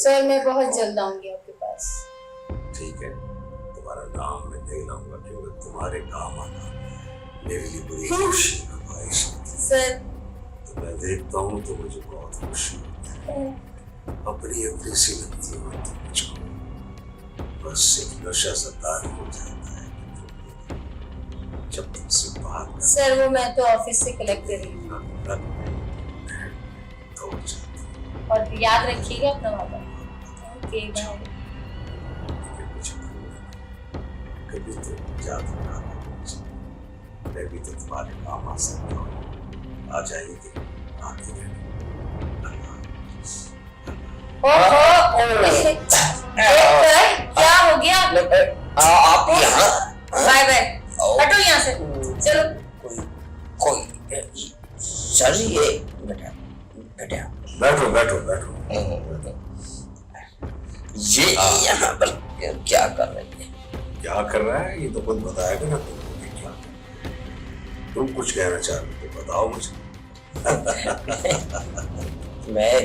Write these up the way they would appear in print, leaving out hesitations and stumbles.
Sir मैं बहुत जल्द आऊंगी आपके पास। ठीक है, तुम्हारा नाम मैं नहीं लाऊंगा क्योंकि तुम्हारे काम आना मेरे लिए बड़ी खुशी का बायस होती है। सर तो मैं देखता हूँ तो मुझे बहुत खुशी होती है। अपनी अपनी सी लगती है तो मुझको बस एक नशा सा तार हो जाता है जब तुमसे बात कर। सर वो मैं तो ऑफिस से कलेक्ट कर रही हूँ। और याद रखिएगा अपना वादा। Okay bye. कभी तो याद रखा मैं भी तो तुम्हारे काम आ सकता हूँ। आ जाएंगे आते रहने। क्या हो गया? आप यहाँ? बाय बाय, हटो यहाँ से, चलो। कोई सर ये बेटा बैठो बैठो बैठो। ये यहाँ पर क्या कर रहे हैं? क्या कर रहा है ये तो खुद बताएगा ना तुमको कि क्या कर रहा है। तुम कुछ कहना चाहते हो तो बताओ मुझे। मैं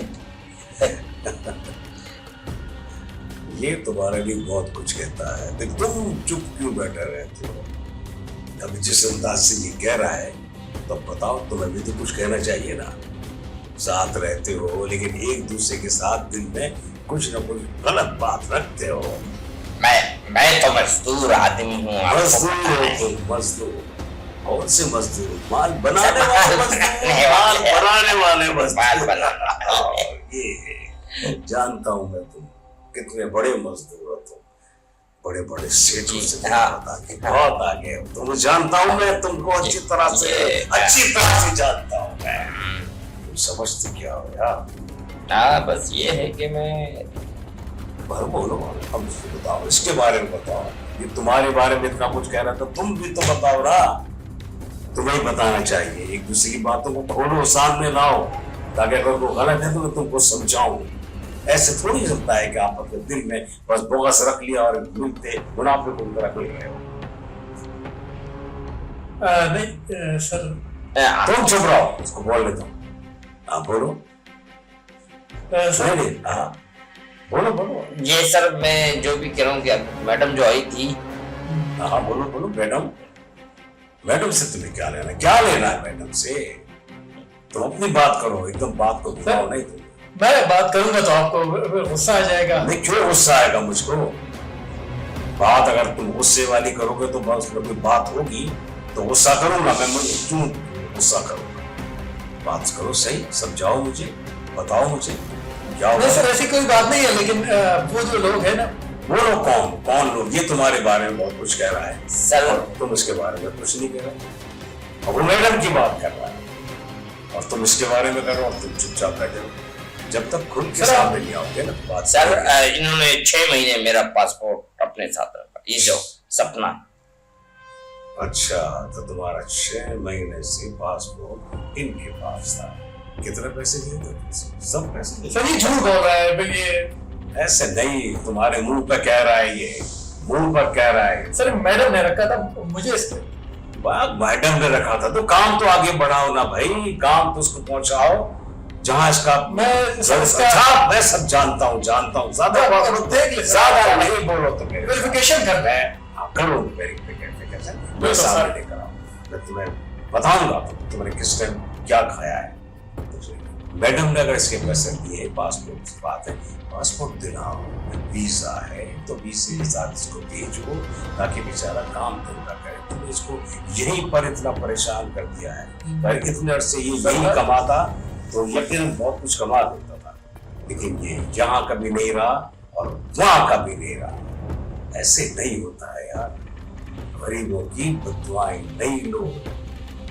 ये तुम्हारे लिए बहुत कुछ कहता है। देख तुम चुप क्यों बैठे रहते हो? अभी जिस अंदाज से ये कह रहा है तो बताओ तुम्हें भी तो कुछ कहना चाहिए ना। साथ रहते हो लेकिन एक दूसरे के साथ दिल में कुछ न कुछ गलत बात रखते हो। मैं तो मजदूर आदमी हूँ। मजदूर कौन से मजदूर? माल बनाने वाले मजदूर, माल बनाने वाले मजदूर। ये जानता हूँ मैं तुम कितने बड़े मजदूर हो। तुम बड़े बड़े सेठों से बहुत आगे हो। तुम जानता हूँ मैं तुमको अच्छी तरह से जानता हूँ मैं। तुम समझते क्या हो यार? बस ये है कि मैं बोलो अब बताओ, इसके बारे में बताओ। ये तुम्हारे बारे में इतना कुछ कह रहा था, तुम भी तो बताओ ना। तुम्हें बताना चाहिए, एक दूसरे की बातों को खोलो, सामने लाओ, ताकि अगर वो गलत है तो मैं तुमको समझाऊं। ऐसे थोड़ी चलता है कि आप अपने दिल में बस बोगस रख लिया और मिलते मुनाफे को रख ले रहे हो। नहीं सर। तुम चुप रहो, इसको बोल लेता हूँ। हाँ बोलो। सर बोलो बोलो। ये सर मैं जो भी कह रहा हूँ कि मैडम जो आई थी। हाँ बोलो बोलो। मैडम से तुम्हें क्या लेना है? मैडम से तुम अपनी बात करो, एकदम बात को बताओ। नहीं तुम मैं बात करूंगा तो आपको गुस्सा आ जाएगा। नहीं क्यों गुस्सा आएगा मुझको? बात अगर तुम गुस्से वाली करोगे तो बस कोई बात होगी तो गुस्सा करूंगा मैं। क्यों गुस्सा करूंगा? बात करो, सही समझाओ मुझे, बताओ मुझे क्या नहीं सर ऐसी कोई बात नहीं है, लेकिन वो जो लोग हैं ना। वो लोग कौन लोग? ये तुम्हारे बारे में बहुत कुछ कह रहा है सर। तुम इसके बारे में कुछ नहीं कह रहे। और वो मैडम की बात कर रहा है और तुम इसके बारे में कर रहे हो और तुम चुपचाप बैठे हो। जब तक खुद के सामने नहीं आओगे ना बात। सर इन्होंने 6 महीने मेरा पासपोर्ट अपने साथ रखा, ये जो सपना। अच्छा तो तुम्हारा 6 महीने से पासपोर्ट इनके पास था। कितने पैसे दिए थे? सब पैसे। सर ये झूठ बोल रहा है। ये ऐसे नहीं, तुम्हारे मुंह पे कह रहा है, ये मुंह पर कह रहा है। सर मैडम ने रखा था मुझे इसके। मैडम ने रखा था तो काम तो आगे बढ़ाओ ना भाई, काम तो उसको पहुंचाओ जहां इसका। मैं सब जानता हूँ ज्यादा नहीं बोलो। तुम वेरिफिकेशन कर रहे हैं। करो वेरिफिकेशन, मैं सामने लेकर आओ, मैं तुम्हें बताऊंगा तुमने किस टाइम क्या खाया है। मैडम ने अगर इसके पैसे दिए, पासपोर्ट की बात है, पासपोर्ट दिलाओ, वीजा है तो वीजे के साथ इसको भेजो ताकि बेचारा काम धंधा करे। तुमने इसको यहीं पर इतना परेशान कर दिया है। पर इतने अरसे ये यही कमाता तो यकीन बहुत कुछ कमा देता था, लेकिन ये यहाँ कभी नहीं रहा और वहां कभी नहीं रहा। ऐसे नहीं होता है यार। गरीबों की बददुआएं नहीं लो।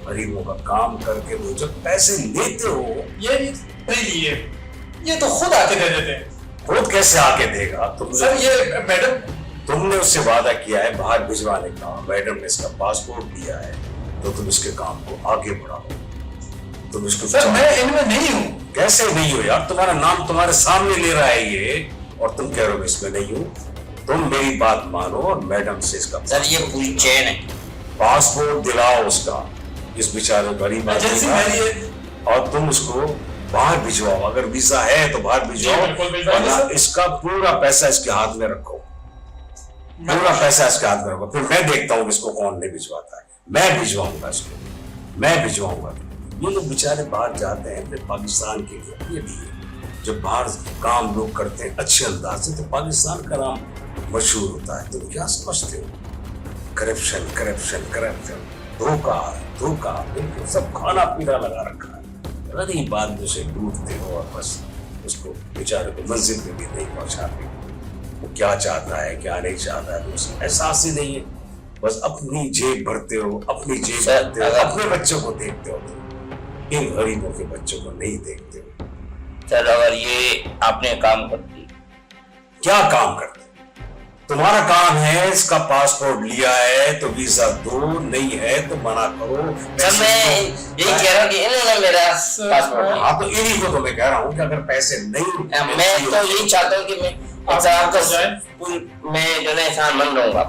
गरीबों का काम करके वो जब पैसे लेते हो। ये नहीं लिए, ये तो खुद आके दे देते हैं। खुद कैसे आके देगा? सर ये मैडम, तुमने उससे वादा किया है बाहर भिजवाने का, मैडम ने इसका पासपोर्ट दिया है तो तुम इसके काम को आगे बढ़ाओ। तुम इसको सर मैं इनमें नहीं हूँ। कैसे नहीं हो यार? तुम्हारा नाम तुम्हारे सामने ले रहा है ये और तुम कह रहे हो इसमें नहीं हूँ। तुम मेरी बात मानो और मैडम से इसका। सर ये पूरी चेन है। पासपोर्ट दिलाओ उसका, इस बेचारे गरीब आदमी का, और तुम उसको बाहर भिजवाओ, अगर वीजा है तो बाहर भिजवाओ, बिल्कुल भिजवाएंगे वरना सर। इसका पूरा पैसा इसके हाथ में रखो, पूरा पैसा इसके हाथ में रखो, फिर मैं देखता हूँ इसको कौन नहीं भिजवाता है, मैं भिजवाऊंगा इसको, मैं भिजवाऊंगा। ये लोग बेचारे बाहर जाते हैं फिर पाकिस्तान के लिए, ये भी है जब बाहर काम लोग करते हैं अच्छे अंदाज से तो पाकिस्तान का नाम मशहूर होता है। तुम क्या समझते हो? करप्शन करप्शन करप्शन, धोखा धोखा, बिल्कुल सब खाना पीना लगा रखा है। गरीब आदमी से लूटते हो और बस उसको बेचारे को मंजिल पे भी नहीं पहुंचाते। वो क्या चाहता है क्या नहीं चाहता है उसे एहसास ही नहीं है। बस अपनी जेब भरते हो, अपनी जेब भरते हो, अपने बच्चों को देखते हो, इन गरीबों के बच्चों को नहीं देखते हो। सर अगर ये आपने काम कर दी, क्या काम करते? तुम्हारा काम है इसका पासपोर्ट लिया है तो वीजा दो, नहीं है तो मना करो। सर मैं यही कह रहा हूँ कि इन्होंने मेरा पासपोर्ट लिया। हाँ तो इन्हीं को तो मैं कह रहा हूँ कि अगर पैसे नहीं, मैं तो यही चाहता हूँ कि मैं मैं जो है इंसान बन रहूंगा।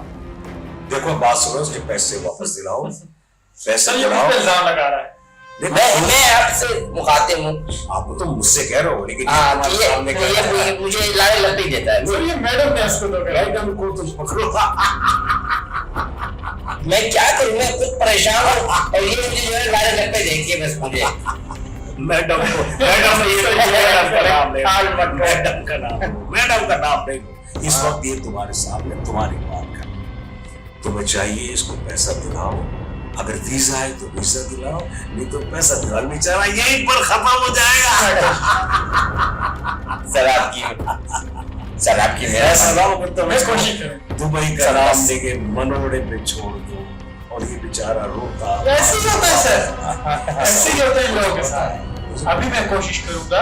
देखो बात सुनो, उसके पैसे वापस दिलाओ, पैसे सर ये दिलाओ। मुझ पे इल्जाम लगा रहा है। मैं आपसे मुखातिब हूँ। आप तो मुझसे कह रहे हो लेकिन हाँ तुम्हारे सामने कह रहा है। ये मुझे लारे लपी देता है। सर ये मैडम ने इसको तो कहा। मैडम को तुम पकड़ो। मैं क्या करूँ, मैं खुद परेशान हूँ और ये मुझे जो है लारे लपे देंगे बस मुझे। मैडम को, मैडम मैडम का नाम ले, मैडम का नाम लो, मैडम का नाम ले लो। इस वक्त ये तुम्हारे सामने तुम्हारी बात कर, तुम्हें चाहिए इसको पैसा दिलाओ, अगर वीजा है तो वीजा दिलाओ, नहीं तो पैसा दिलाओ, बेचारा यहीं पर खत्म हो जाएगा। सर आपकी मेरा सलाम तो मैं कोशिश करूँ। दुबई का नाम लेके मनोड़े पे छोड़ दो और ये बेचारा रोता। ऐसे ही होता है सर, ऐसे ही होता है इन लोगों के साथ। अभी मैं कोशिश करूंगा।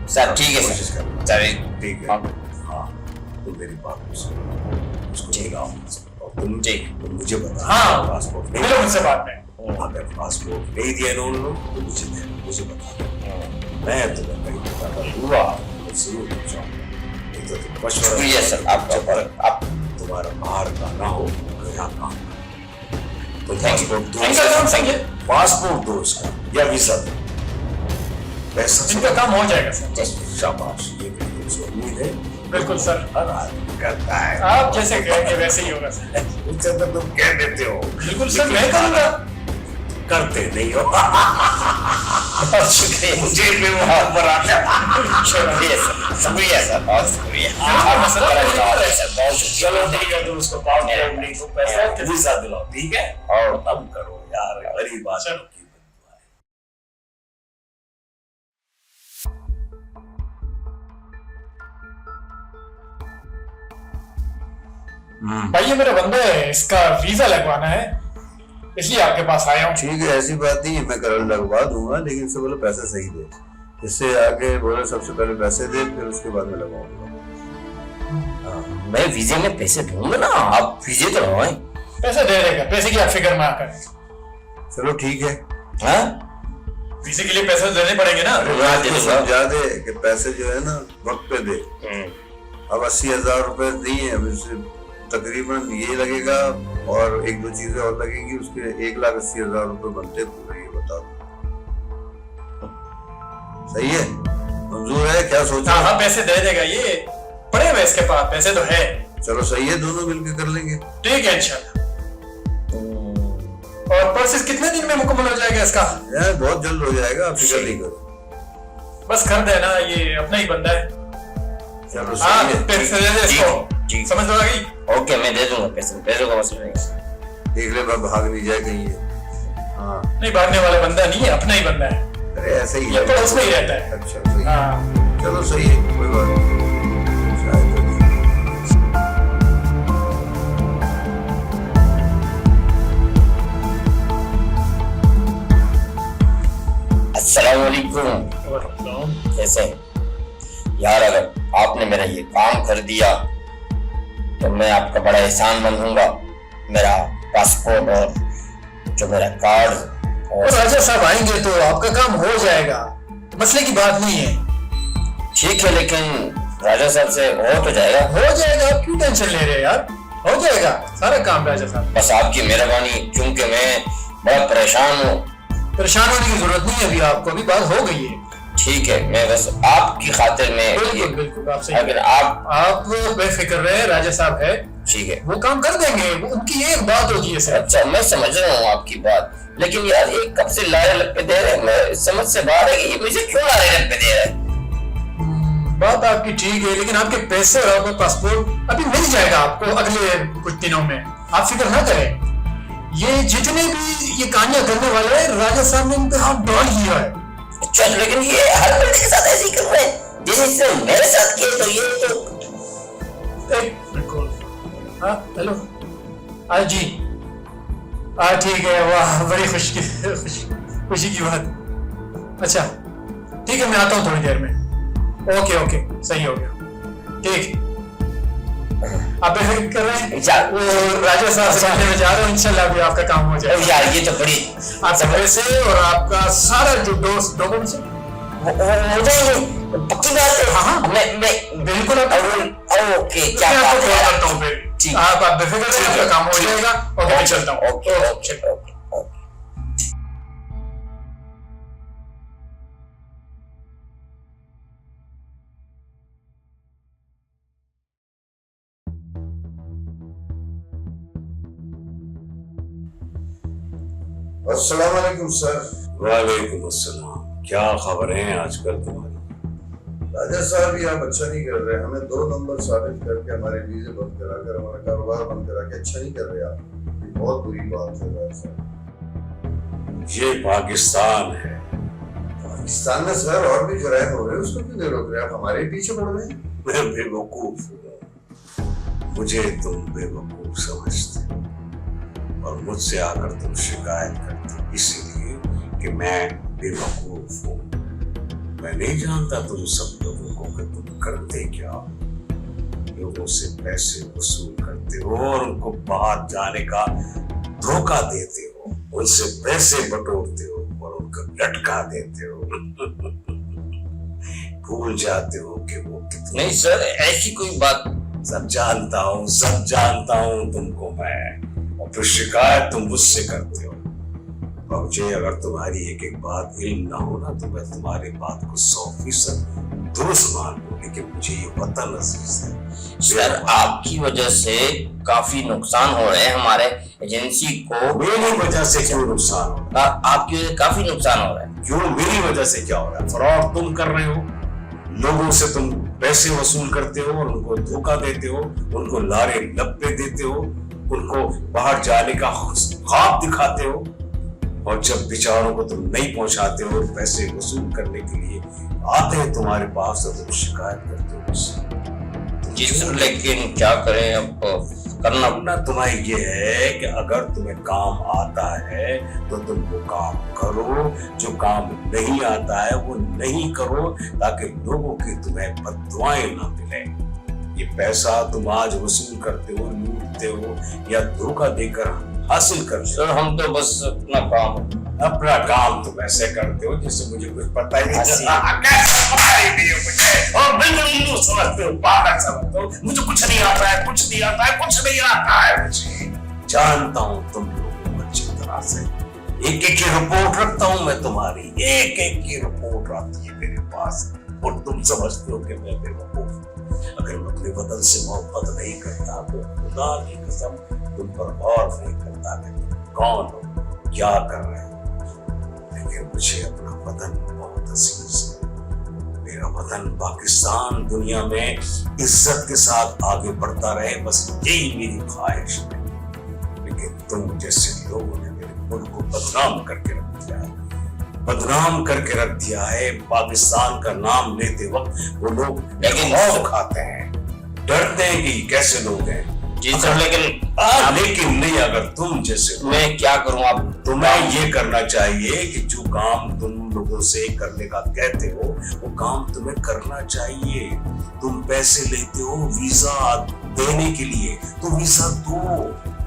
सर ठीक है कोशिश सर, करो। सर ठीक है, हाँ तुम मेरी बात को सुनो, उसको दिलाओ और तुम मुझे बता। हाँ। पासपोर्ट मिलो मुझसे बात में। अगर पासपोर्ट नहीं दिया ना उन लोग तो मुझे दे, मुझे बता, मैं तुम्हें कहीं बता दूंगा, मैं जरूर पहुंचाऊंगा। नहीं तो तुम मशवरा, शुक्रिया सर आपका, आप तुम्हारा बाहर का ना हो तो यहाँ काम तुम पासपोर्ट दो, इनका काम सही है। पासपोर्ट दो इसका या वीजा दो, पैसा इनका काम हो जाएगा सर। बस शाबाश, ये मेरी तुमसे उम्मीद है। बिल्कुल सर, हर आदमी करता है, आप जैसे कहेंगे वैसे ही होगा सर। मुझसे तो तुम कह देते हो। बिल्कुल सर, मैं करूंगा। करते नहीं हो। बहुत शुक्रिया, मुझे भी वो बराबर। शुक्रिया सर, शुक्रिया सर, बहुत शुक्रिया। चलो ठीक है, तुम उसको पासपोर्ट नहीं दो, पैसा वीजा दिलाओ, ठीक है, और तब करो यार, गरीब आदमी की भाई ये मेरा बंदा है, इसका वीजा लगवाना है, इसलिए आपके पास आया हूँ। ठीक है, ऐसी बात नहीं है, मैं कल लगवा दूंगा, लेकिन इससे बोले पैसे सही दे। इससे आगे बोले सबसे पहले पैसे दे, फिर उसके बाद में लगवाऊंगा। मैं वीजे में पैसे दूंगा ना, आप वीजे तो लगवाएं। पैसे दे देगा, पैसे की आप फिक्र ना करें। चलो ठीक है, हाँ वीजे के लिए पैसे देने पड़ेंगे ना। हाँ, दे दूंगा। समझा दे कि पैसे जो है ना वक्त पे दे। अब 80,000 रुपए दिए, अब इससे तकरीबन ये लगेगा और एक दो चीजें और लगेंगी, उसके 1,80,000 रुपए बनते पूरे। ये बता दो, सही है? मंजूर है? क्या सोचा? हाँ पैसे दे देगा, ये पड़े हुए इसके पास पैसे तो है। चलो सही है, दोनों मिलकर कर लेंगे। ठीक है इंशाल्लाह। और प्रोसेस कितने दिन में मुकम्मल हो जाएगा इसका? यार बहुत जल्द हो जाएगा, आप फिक्र नहीं करो। बस कर देना, ये अपना ही बंदा है। चलो हाँ सही है, पैसे दे दे इसको, ठीक। समझ लो आ गई? ओके मैं दे दूंगा पैसे, पैसों का मसला नहीं। देख ले भाग नहीं जाए कहीं ये। हाँ नहीं भागने वाला बंदा नहीं है, अपना ही बंदा है। अरे ऐसे ही ये पड़ोस में ही रहता है। अच्छा सही है। हाँ चलो सही है, कोई बात नहीं। शायद तो नहीं। अस्सलाम वालेकुम, कैसे हैं? यार अगर आपने मेरा ये काम कर दिया तो मैं आपका बड़ा एहसान बनूंगा। मेरा पासपोर्ट और जो मेरा कार्ड और राजा साहब आएंगे तो आपका काम हो जाएगा, मसले की बात नहीं है। ठीक है, लेकिन राजा साहब से हो तो जाएगा। हो जाएगा, आप क्यों टेंशन ले रहे हैं यार, हो जाएगा सारा काम राजा साहब। बस आपकी मेहरबानी, क्योंकि मैं बहुत परेशान हूँ। परेशान होने की जरूरत नहीं है, अभी आपको अभी बात हो गई है। ठीक है, मैं बस आपकी खातिर में बिल्कुल बिल्कुल आप सही अगर आप बेफिक्र रहे, राजा साहब है, ठीक है, वो काम कर देंगे। वो उनकी एक बात होती है सर। अच्छा मैं समझ रहा हूँ आपकी बात, लेकिन यार ये कब से लारे लग पे दे रहे हैं, मैं समझ से बाहर है कि ये मुझे क्यों लारे लग पे दे रहा है। बात आपकी ठीक है, लेकिन आपके पैसे और आपका पासपोर्ट अभी मिल जाएगा आपको अगले कुछ दिनों में, आप फिक्र ना करें। ये जितने भी ये कहानियां करने वाले हैं, राजा साहब ने इन पे हाथ डाल दिया है। अच्छा, लेकिन ये हर बंदे के साथ ऐसे ही कर रहे हैं, जैसे मेरे साथ किए, तो ये तो एक मिनट। हाँ हेलो, हाँ जी, हाँ ठीक है, वाह बड़ी खुशी की बात। अच्छा ठीक है, मैं आता हूँ थोड़ी देर में। ओके ओके, सही हो गया, ठीक। आप बेफिक्र कर रहे हैं, वो राजा साहब से मिलने में जा रहे हो, इंशाल्लाह भी आपका काम हो जाएगा। यार ये तो बड़ी आपके पैसे और आपका सारा जो डॉक्यूमेंट्स हो जाएंगे, पक्की बात है। हाँ मैं बिल्कुल ओके, क्या मैं आपको बात कॉल है। करता हूँ फिर। ठीक। आप बेफिक्र रहिए, आपका काम हो जाएगा। ओके मैं चलता हूँ। Okay okay okay. अस्सलाम वालेकुम सर। वालेकुम अस्सलाम। क्या खबर है आजकल तुम्हारी? राजा साहब ये आप अच्छा नहीं कर रहे, हमें 2 नंबर साबित करके हमारे वीजे बंद कराकर हमारा कारोबार बंद करा के अच्छा नहीं कर रहे आप। ये बहुत बुरी बात है राजा साहब। ये पाकिस्तान है। पाकिस्तान में सर और भी जुराइम हो रहे हैं, उसको क्यों नहीं रोक रहे आप? हमारे पीछे पड़ रहे हैं। मैं बेवकूफ हूँ, मुझे तुम बेवकूफ समझते हो और मुझसे आकर तुम शिकायत करते हो इसलिए कि मैं बेवकूफ हूँ। मैं नहीं जानता तुम सब लोगों को कि तुम करते क्या हो। लोगों से पैसे वसूल करते हो और उनको बाहर जाने का धोखा देते हो, उनसे पैसे बटोरते हो और उनको लटका देते हो। भूल जाते हो कि वो कितने। नहीं सर, ऐसी कोई बात। सब जानता हूँ तुमको मैं, और फिर शिकायत तुम मुझसे करते हो। और मुझे अगर तुम्हारी एक एक बात इल्म ना हो ना, तो मैं तुम्हारी बात को 100% दुरुस्त मान लूं, लेकिन मुझे ये पता अजीज है सर, आपकी वजह से काफी नुकसान हो रहे हैं हमारे एजेंसी को। मेरी वजह से क्यों नुकसान हो रहा है? आपकी वजह से काफी नुकसान हो रहा है। क्यों मेरी वजह से क्या हो रहा है? फ्रॉड तुम कर रहे हो, लोगों से तुम पैसे वसूल करते हो और उनको धोखा देते हो, उनको लारे लपे देते हो, उनको बाहर जाने का ख्वाब दिखाते हो, और जब बेचारों को तुम नहीं पहुंचाते हो, पैसे वसूल करने के लिए आते हैं तुम्हारे पास, तो तुम शिकायत करते हो मुझसे। जी सर, लेकिन क्या करें, अब करना तुम्हारी ये है कि अगर तुम्हें काम आता है तो तुम वो काम करो, जो काम नहीं आता है वो नहीं करो, ताकि लोगों की तुम्हें बद्दुआएं ना मिले। ये पैसा तुम आज वसूल करते हो, लूटते हो या धोखा देकर हासिल कर। सर हम तो बस अपना काम तुम ऐसे करते हो जैसे मुझे कुछ पता ही नहीं मुझे, और बिल्कुल समझते हो, पागल समझते हो, मुझे कुछ नहीं आता है मुझे। जानता हूँ तुम लोगों को अच्छी तरह से, एक एक की रिपोर्ट रखता हूँ मैं तुम्हारी, एक एक की रिपोर्ट आती है मेरे पास, और तुम समझते हो कि मैं बेवकूफ। अगर मैं अपने वतन से मोहब्बत नहीं करता तो खुदा की कसम तुम पर गौर नहीं करता कि तुम कौन हो, क्या कर रहे हो। लेकिन मुझे अपना वतन बहुत अजीज है। मेरा वतन पाकिस्तान दुनिया में इज्जत के साथ आगे बढ़ता रहे, बस यही मेरी ख्वाहिश है। लेकिन तुम जैसे लोगों ने मेरे मुल्क को बदनाम करके रख दिया है। पाकिस्तान का नाम लेते वक्त वो लोग खौफ खाते हैं, डरते हैं कि कैसे लोग हैं। जी सर, लेकिन नहीं, अगर तुम जैसे, मैं क्या करूं? आप तुम्हें ये करना चाहिए कि जो काम तुम लोगों से करने का कहते हो वो काम तुम्हें करना चाहिए। तुम पैसे लेते हो वीजा देने के लिए, तो वीजा दो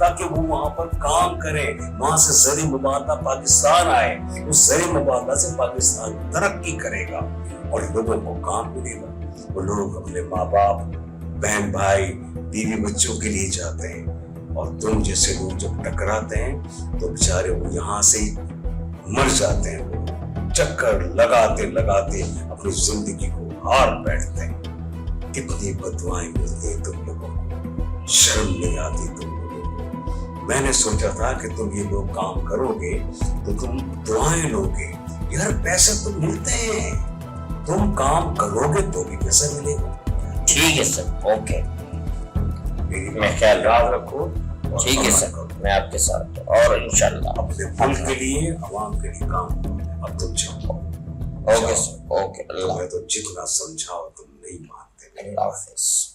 ताकि वो वहां पर काम करें, वहां से ज़री मुबादला पाकिस्तान आए, उस ज़री मुबादला से पाकिस्तान तरक्की करेगा और लोगों को काम मिलेगा। वो लोग अपने माँ बाप, बहन भाई, बीवी बच्चों के लिए जाते हैं, और तुम जैसे लोग जब टकराते हैं तो बेचारे वो यहाँ से ही मर जाते हैं। चक्कर लगाते लगाते अपनी जिंदगी को हार बैठते हैं। कितनी बदुआएं मिलती हैं तुम लोगों को, शर्म नहीं आती तुम लोगों को। मैंने सोचा था कि तुम ये लोग काम करोगे तो तुम दुआएं लोगे। यार पैसे तो मिलते हैं, तुम काम करोगे तो भी पैसा मिलेगा। ठीक है सर, ओके, मेरी मैं ख्याल याद रखो। ठीक है सर, मैं आपके साथ हूं, और इंशाल्लाह अपने मुल्क के लिए, अवाम के लिए काम करो। अब तुम जाओ। ओके सर, ओके, अल्लाह मैं तो जितना समझाओ तुम नहीं मानते। हाफिज।